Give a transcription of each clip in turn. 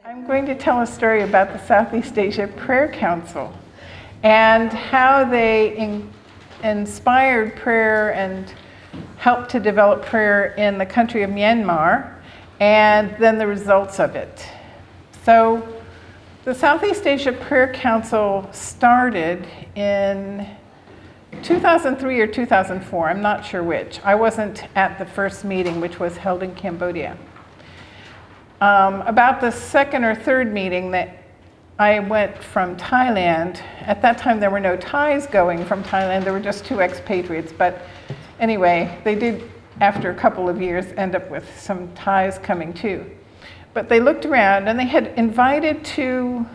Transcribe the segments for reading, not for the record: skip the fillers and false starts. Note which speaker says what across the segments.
Speaker 1: I'm going to tell a story about the Southeast Asia Prayer Council and how they inspired prayer and helped to develop prayer in the country of Myanmar, and then the results of it. So the Southeast Asia Prayer Council started in 2003 or 2004, I'm not sure which. I wasn't at the first meeting, which was held in Cambodia. About the second or third meeting that I went from Thailand, at that time there were no Thais going from Thailand, there were just two expatriates, but anyway, they did, after a couple of years, end up with some Thais coming too. But they looked around and they had invited two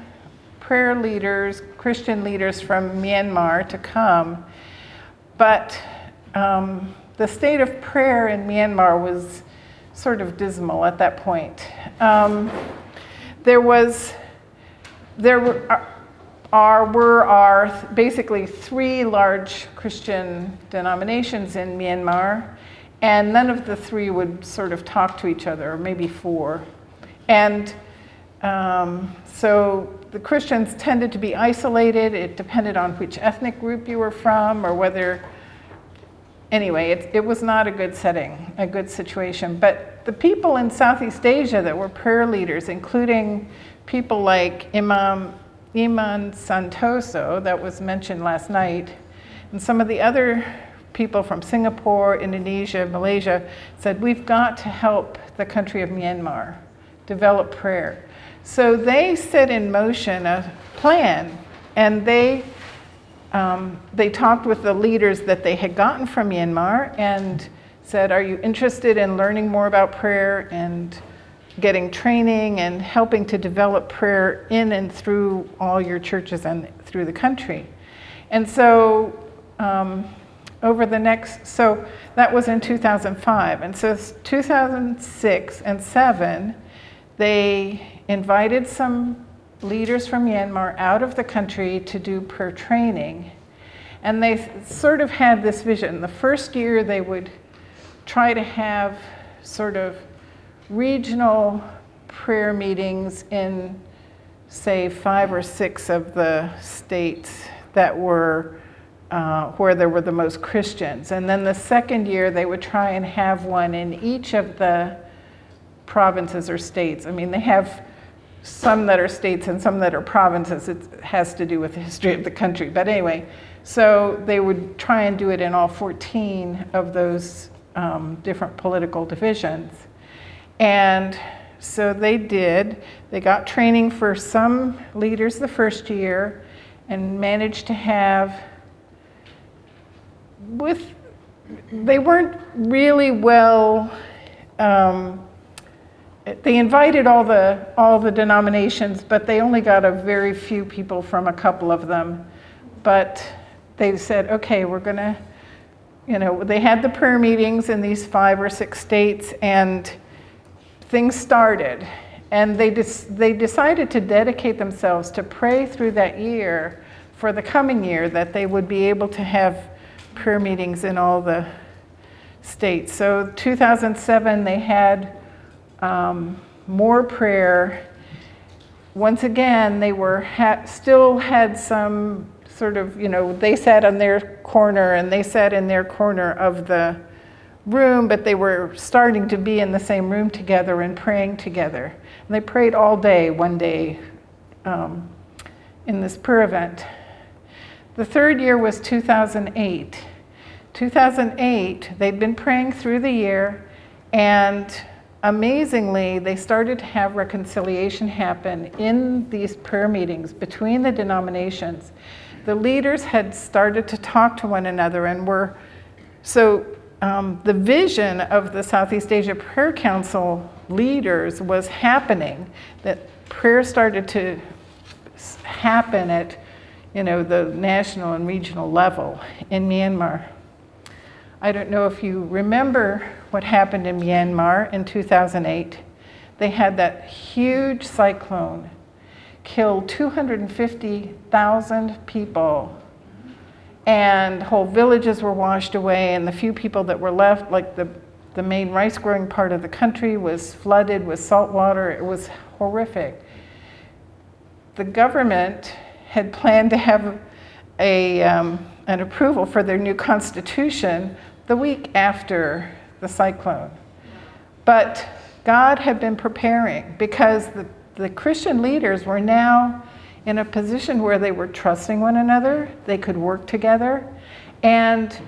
Speaker 1: prayer leaders, Christian leaders from Myanmar to come, but the state of prayer in Myanmar was sort of dismal at that point. There were basically three large Christian denominations in Myanmar, and none of the three would sort of talk to each other, or maybe four. And so the Christians tended to be isolated. It depended on which ethnic group you were from, or whether, anyway, it was not a good setting, a good situation. But the people in Southeast Asia that were prayer leaders, including people like Iman Santoso, that was mentioned last night, and some of the other people from Singapore, Indonesia, Malaysia, said, we've got to help the country of Myanmar develop prayer. So they set in motion a plan, and they talked with the leaders that they had gotten from Myanmar and said, are you interested in learning more about prayer and getting training and helping to develop prayer in and through all your churches and through the country? And so so that was in 2005. And so 2006 and 2007, they invited some leaders from Myanmar out of the country to do prayer training. And they sort of had this vision. The first year they would try to have sort of regional prayer meetings in, say, 5 or 6 of the states that were where there were the most Christians. And then the second year they would try and have one in each of the provinces or states. I mean, they have some that are states and some that are provinces. It has to do with the history of the country. But anyway, so they would try and do it in all 14 of those different political divisions. And so they did. They got training for some leaders the first year and managed to have, they weren't really well, they invited all the denominations, but they only got a very few people from a couple of them. But they said, okay, we're gonna, they had the prayer meetings in these 5 or 6 states, and things started. And they decided to dedicate themselves to pray through that year for the coming year, that they would be able to have prayer meetings in all the states. So 2007, they had more prayer. Once again, they were still had some sort of, they sat on their corner and they sat in their corner of the room, but they were starting to be in the same room together and praying together. And they prayed all day one day in this prayer event. The third year was 2008. 2008, they'd been praying through the year, and amazingly, they started to have reconciliation happen in these prayer meetings between the denominations. The leaders had started to talk to one another and were, so the vision of the Southeast Asia Prayer Council leaders was happening, that prayer started to happen at the national and regional level in Myanmar. I don't know if you remember what happened in Myanmar in 2008. They had that huge cyclone, killed 250,000 people, and whole villages were washed away, and the few people that were left, like the main rice growing part of the country, was flooded with salt water. It was horrific. the government had planned to have an approval for their new constitution the week after the cyclone. But God had been preparing, because the Christian leaders were now in a position where they were trusting one another, they could work together, and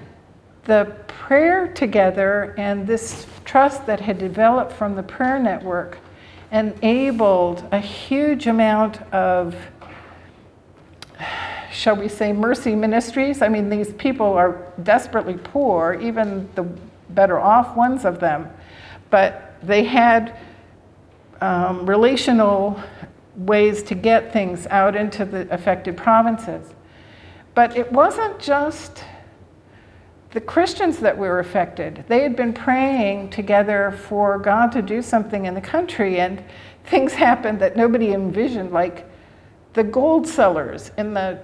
Speaker 1: the prayer together and this trust that had developed from the prayer network enabled a huge amount of, shall we say, mercy ministries. I mean, these people are desperately poor, even the better off ones of them, but they had relational ways to get things out into the affected provinces. But it wasn't just the Christians that were affected. They had been praying together for God to do something in the country, and things happened that nobody envisioned, like the gold sellers in the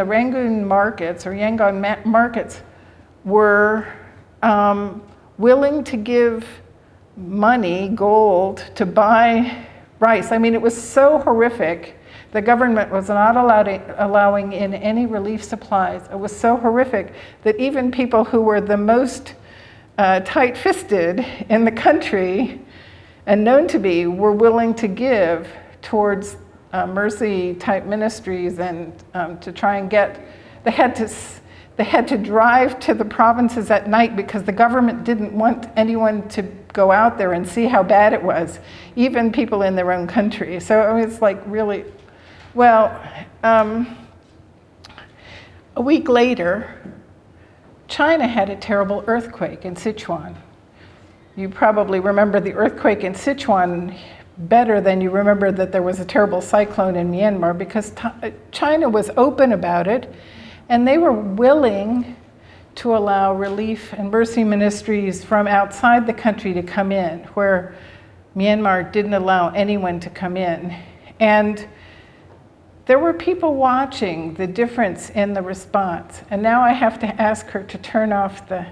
Speaker 1: Rangoon markets or Yangon markets were willing to give money, gold, to buy rice. I mean, it was so horrific. The government was not allowing in any relief supplies. It was so horrific that even people who were the most tight-fisted in the country and known to be were willing to give towards mercy-type ministries and to try and get. They had to drive to the provinces at night because the government didn't want anyone to go out there and see how bad it was, even people in their own country. So it was like really. Well, a week later, China had a terrible earthquake in Sichuan. You probably remember the earthquake in Sichuan better than you remember that there was a terrible cyclone in Myanmar, because China was open about it, and they were willing to allow relief and mercy ministries from outside the country to come in, where Myanmar didn't allow anyone to come in. And there were people watching the difference in the response. And now I have to ask her to turn off the